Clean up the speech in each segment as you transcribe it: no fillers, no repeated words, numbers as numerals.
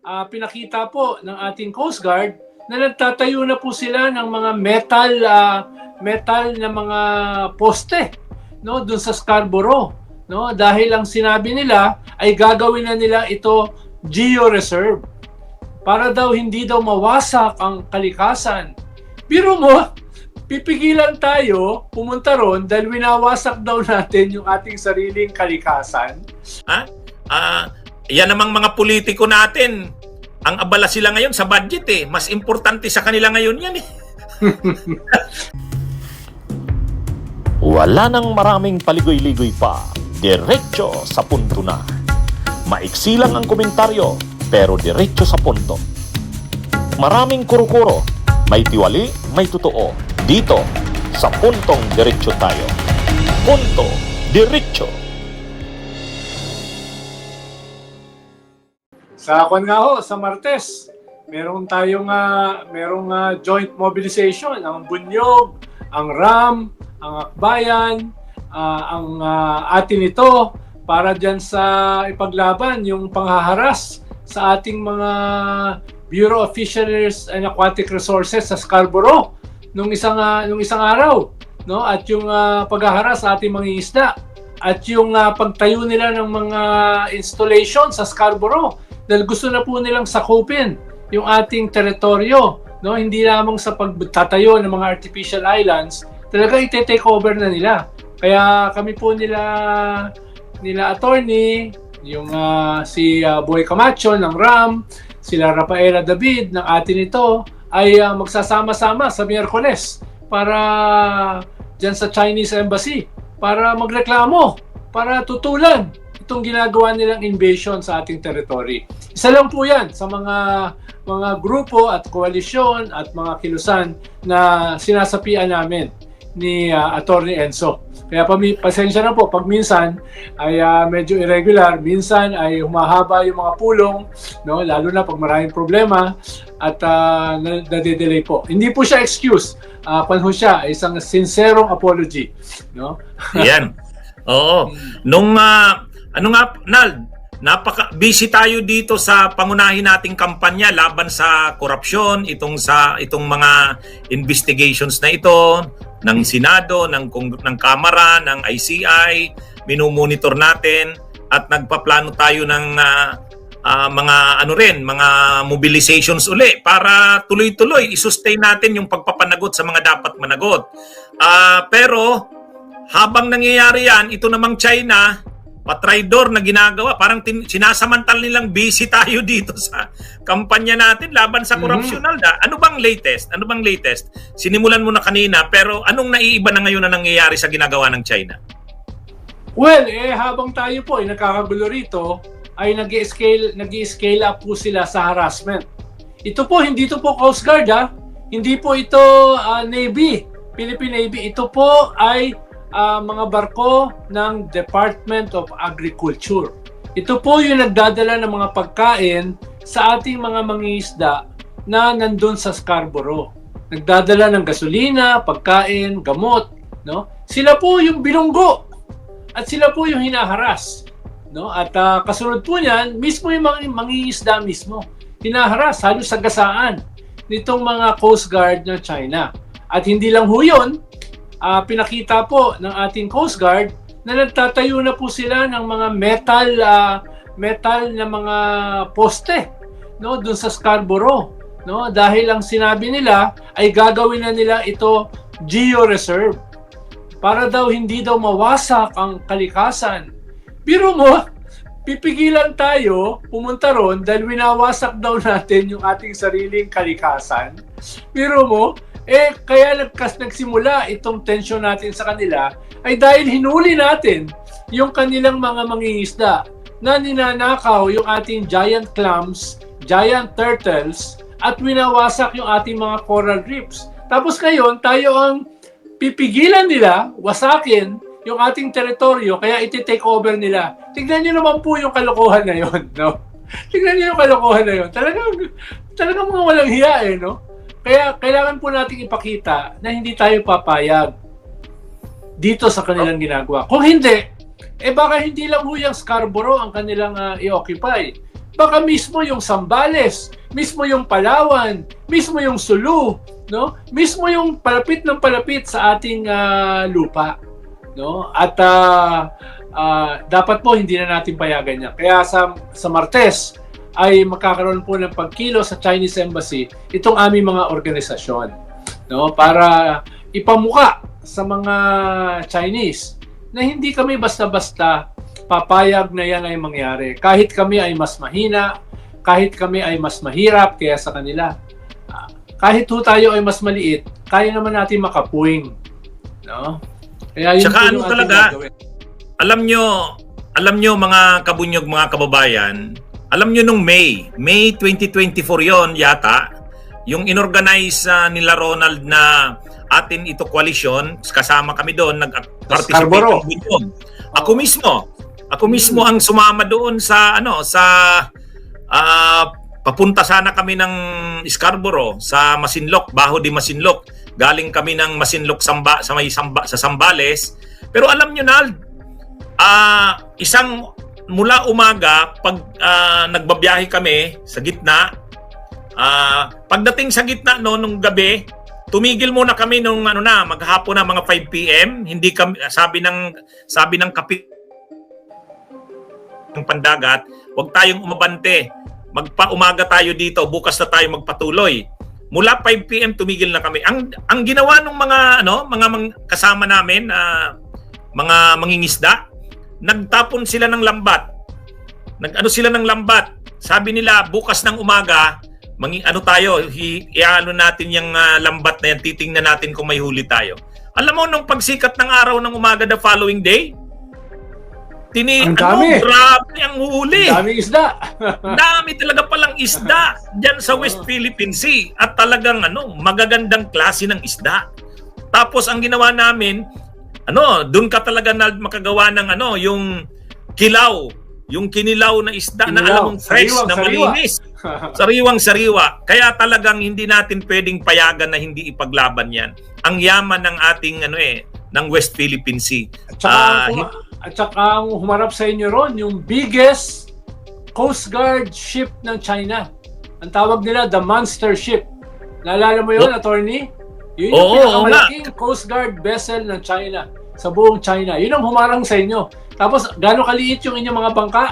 pinakita po ng ating Coast Guard na nagtatayo na po sila ng mga metal na mga poste, no, doon sa Scarborough, no, dahil ang sinabi nila ay gagawin na nila ito geo-reserve para daw hindi daw mawasak ang kalikasan. Biro mo, pipigilan tayo pumunta ron dahil winawasak daw natin yung ating sariling kalikasan. Yan namang mga politiko natin, ang abala sila ngayon sa budget eh. Mas importante sa kanila ngayon yan eh. Wala nang maraming paligoy-ligoy pa. Diretso sa punto na. Maiksi lang ang komentaryo, pero diretso sa punto. Maraming kuro-kuro, may tiwali, may totoo. Dito, sa Puntong Diretso tayo. Punto Diretso. Sa sa Martes, merong joint mobilization, ang Bunyog, ang RAM, ang Akbayan, ang atin ito para dyan sa ipaglaban yung panghaharas sa ating mga Bureau of Fisheries and Aquatic Resources sa Scarborough nung isang araw, no, at yung paghaharas sa ating mga isda at yung pagtayo nila ng mga installation sa Scarborough dahil gusto na po nilang sakupin yung ating teritoryo, no, hindi lamang sa pagtatayo ng mga artificial islands, talaga i-take over na nila. Kaya kami po nila attorney, yung si Boy Camacho ng RAM, sila Rafaela David ng atin ito ay magsasama-sama sa Miyerkules para dyan sa Chinese Embassy para magreklamo, para tutulan itong ginagawa nilang invasion sa ating territory. Isa lang po yan sa mga grupo at koalisyon at mga kilusan na sinasapian namin ni Attorney Enzo. Kaya pasensya na po pag minsan ay medyo irregular, minsan ay humahaba yung mga pulong, no, lalo na pag maraming problema at nade-delay po. Hindi po siya excuse. Kung siya isang sincerong apology, no? Yan. Oo. Nald, napaka-busy tayo dito sa pangunahin nating kampanya laban sa korupsyon, itong mga investigations na ito ng Senado, ng Kamara, ng ICI, minumonitor natin at nagpaplano tayo ng mga mobilizations uli para tuloy-tuloy i-sustain natin yung pagpapanagot sa mga dapat managot. Pero habang nangyayari yan, ito namang China, patraidor na ginagawa, parang sinasamantal nilang busy tayo dito sa kampanya natin laban sa korupsyon. Ano bang latest? Sinimulan mo na kanina, pero anong naiiba na ngayon na nangyayari sa ginagawa ng China? Well, habang tayo po ay nakakagulo rito, ay nag-scale up po sila sa harassment. Ito po, hindi ito po Coast Guard, hindi po ito Navy, Philippine Navy. Ito po ay mga barko ng Department of Agriculture. Ito po yung nagdadala ng mga pagkain sa ating mga mangingisda na nandun sa Scarborough. Nagdadala ng gasolina, pagkain, gamot, no? Sila po yung bilunggo at sila po yung hinaharas, no? At kasunod po niyan, mismo yung mga mangingisda mismo hinaharas, halos sagasaan nitong mga Coast Guard ng China. At hindi lang ho yun, pinakita po ng ating Coast Guard na nagtatayo na po sila ng mga metal na mga poste, no, doon sa Scarborough, no, dahil ang sinabi nila ay gagawin na nila ito geo-reserve para daw hindi daw mawasak ang kalikasan. Biro mo, pipigilan tayo pumunta ron dahil winawasak daw natin yung ating sariling kalikasan. Biro mo, kaya nagsimula itong tension natin sa kanila ay dahil hinuli natin yung kanilang mga mangingisda na ninanakaw yung ating giant clams, giant turtles, at winawasak yung ating mga coral reefs. Tapos ngayon, tayo ang pipigilan nila, wasakin yung ating teritoryo, kaya iti-take over nila. Tignan nyo naman po yung kalokohan na yun, no? Tignan nyo yung kalokohan na yun. Talagang mga walang hiya, no? Kaya kailangan po nating ipakita na hindi tayo papayag dito sa kanilang ginagawa. Kung hindi, baka hindi lang huyang Scarborough ang kanilang i-occupy. baka mismo yung Zambales, mismo yung Palawan, mismo yung Sulu, no? Mismo yung palapit ng palapit sa ating lupa, no? At dapat po hindi na natin payagan yan. Kaya sa Martes ay magkakaroon po ng pagkilo sa Chinese Embassy itong aming mga organisasyon, no? Para ipamuka sa mga Chinese na hindi kami basta-basta papayag na yan ay mangyari. Kahit kami ay mas mahina, kahit kami ay mas mahirap kaya sa kanila. Kahit ho tayo ay mas maliit, kaya naman natin makapuwing. No? Kaya yun Tsaka po ano yung ating talaga, gagawin. alam nyo mga kabunyog, mga kababayan, alam nyo nung May 2024 yon yata, yung inorganize nila Ronald na atin ito coalition, kasama kami doon, nag-participate Scarborough. ang bunyog. Ako mismo ang sumama doon sa papunta sana kami ng Scarborough sa Masinloc, Baho de Masinloc. Galing kami ng Masinloc sa Zambales. Pero alam nyo na, isang mula umaga pag nagbabiyahe kami sa gitna, pagdating sa gitna nung gabi, tumigil muna kami nung maghapon na mga 5 PM. Hindi kami sabi ng kapit ng pandagat, huwag tayong umabante. Magpa-umaga tayo dito, bukas na tayo magpatuloy. Mula 5 PM tumigil na kami. Ang ginawa ng mga kasama namin, mga mangingisda, nagtapon sila ng lambat. Sila ng lambat. Sabi nila bukas ng umaga, iano natin yung lambat na yan, titingnan natin kung may huli tayo. Alam mo, nung pagsikat ng araw ng umaga the following day, Ang dami. Grabe ang huli. Ang daming isda. Dami talaga palang isda dyan sa West Philippine Sea. At talagang magagandang klase ng isda. Tapos ang ginawa namin, doon ka talaga makagawa ng yung kilaw. Yung kinilaw na isda na alam mong fresh, na malinis. Sariwang-sariwa. Kaya talagang hindi natin pwedeng payagan na hindi ipaglaban yan. Ang yaman ng ating ng West Philippine Sea. At saka ang humarap sa inyo ron, yung biggest Coast Guard ship ng China. Ang tawag nila, the Monster Ship. Naalala mo yun, attorney? Yun yung pinakamalaking Coast Guard vessel ng China. Sa buong China. Yun ang humarang sa inyo. Tapos, gano'ng kaliit yung inyong mga bangka?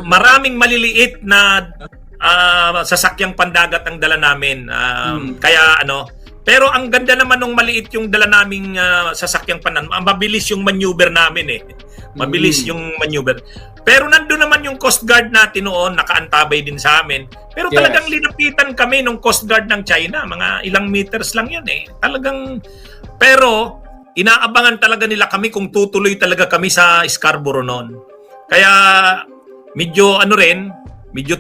Maraming maliliit na sasakyang pandagat ang dala namin. Kaya pero ang ganda naman nung maliit yung dala naming sasakyang mabilis yung maneuver namin Mabilis yung maneuver. Pero nandun naman yung Coast Guard natin noon, nakaantabay din sa amin. Pero talagang linapitan kami nung Coast Guard ng China, mga ilang meters lang yun pero inaabangan talaga nila kami kung tutuloy talaga kami sa Scarborough noon. Kaya medyo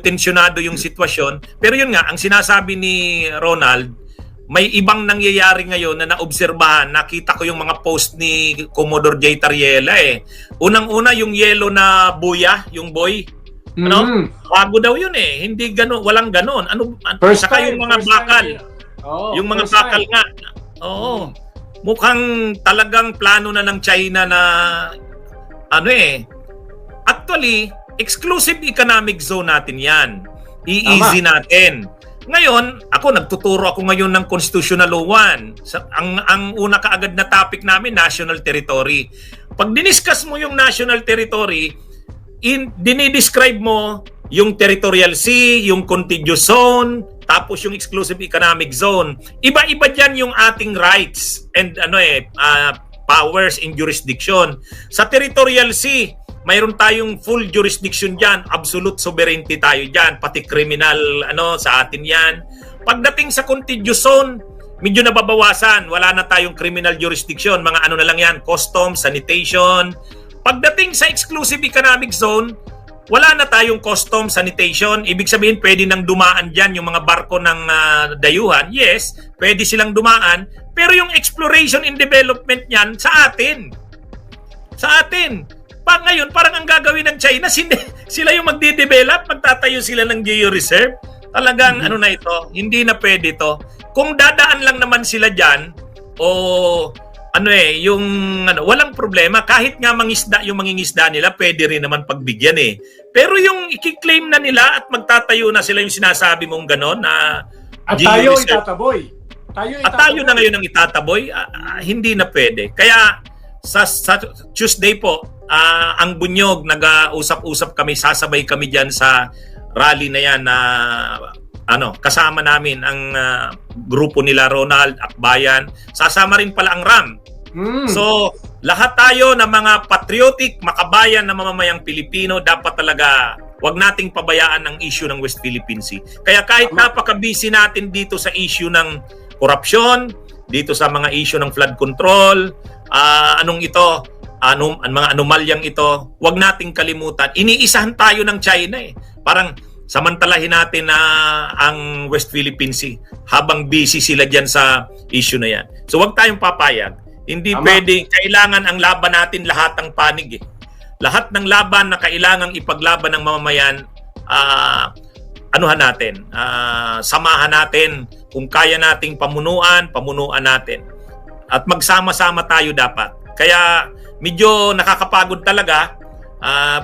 tensyonado yung sitwasyon. Pero yun nga, ang sinasabi ni Ronald, may ibang nangyayari ngayon na naobserbahan. Nakita ko yung mga post ni Commodore J. Tariela Unang-una yung yellow na buya, yung boy. Bago daw yun Hindi gano'n, walang gano'n. Saka yung mga bakal. Yung mga bakal nga. Oo. Mukhang talagang plano na ng China na Actually, exclusive economic zone natin yan. I-easy natin. Ngayon, nagtuturo ako ngayon ng Constitutional Law 1. Ang una kaagad na topic namin, national territory. Pag diniscuss mo yung national territory, dinidescribe mo yung territorial sea, yung contiguous zone, tapos yung exclusive economic zone. Iba-iba dyan yung ating rights and powers in jurisdiction. Sa territorial sea, mayroon tayong full jurisdiction dyan, absolute sovereignty tayo dyan, pati criminal sa atin yan. Pagdating sa contiguous zone, medyo nababawasan, wala na tayong criminal jurisdiction, mga na lang yan, customs, sanitation. Pagdating sa exclusive economic zone, wala na tayong customs, sanitation, ibig sabihin pwede nang dumaan dyan yung mga barko ng dayuhan. Yes, pwede silang dumaan, pero yung exploration and development niyan sa atin. Ngayon, parang ang gagawin ng China, sila yung magde-develop, magtatayo sila ng geo-reserve. Talagang ito, hindi na pwede to. Kung dadaan lang naman sila dyan, walang problema kahit nga mangisda yung mangingisda nila, pwede rin naman pagbigyan eh. Pero yung i-claim na nila at magtatayo na sila yung sinasabi mong ganon na At GU tayo reserve. itataboy. At tayo na ngayon ang itataboy, hindi na pwede. Kaya sa Tuesday po, ang Bunyog, nag-usap-usap kami, sasabay kami dyan sa rally na yan na kasama namin ang grupo nila Ronald, Akbayan. Sasama rin pala ang RAM. So, lahat tayo na mga patriotic, makabayan na mamamayang Pilipino, dapat talaga wag nating pabayaan ang issue ng West Philippine Sea. Kaya kahit napaka-busy natin dito sa issue ng korupsyon, dito sa mga issue ng flood control, mga anomalyang ito, wag nating kalimutan. Iniisahan tayo ng China eh. Parang samantalahin natin na ang West Philippine Sea habang busy sila dyan sa issue na yan. So wag tayong papayag. Hindi pwedeng, kailangan ang laban natin lahat ng panig eh. Lahat ng laban na kailangang ipaglaban ng mamamayan, samahan natin. Kung kaya nating pamunuan natin. At magsama-sama tayo dapat. Kaya medyo nakakapagod talaga,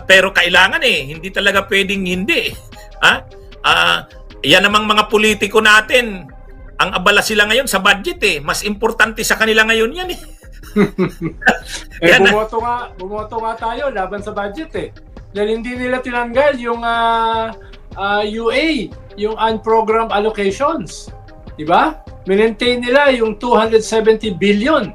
pero kailangan eh. Hindi talaga pwedeng hindi. Yan namang mga politiko natin, ang abala sila ngayon sa budget eh. Mas importante sa kanila ngayon yan eh. Bumoto nga tayo laban sa budget eh. Dahil hindi nila tinanggal yung UA, yung unprogrammed allocations. Diba? Maintain nila yung 270 billion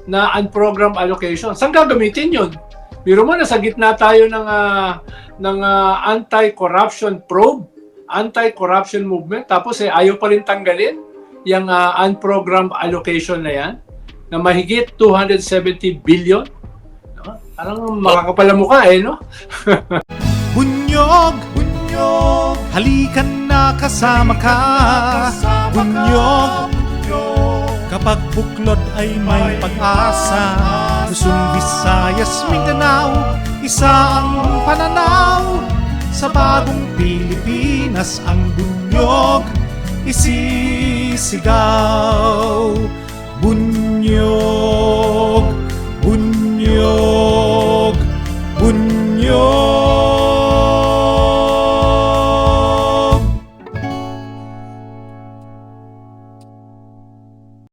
na unprogrammed allocations. Saan gagamitin yun? Biro mo, nasa gitna tayo ng anti-corruption probe, anti-corruption movement, tapos ayaw pa rin tanggalin yung unprogrammed allocation na yan, na mahigit 270 billion. No? Parang makakapala mukha eh, no? Bunyog, halikan na kasama ka. Bunyog, kapag buklod ay may pag-asa. Luzon, Visayas, Mindanao, isa ang pananaw. Sa bagong Pilipinas ang bunyog isisigaw. Bunyog.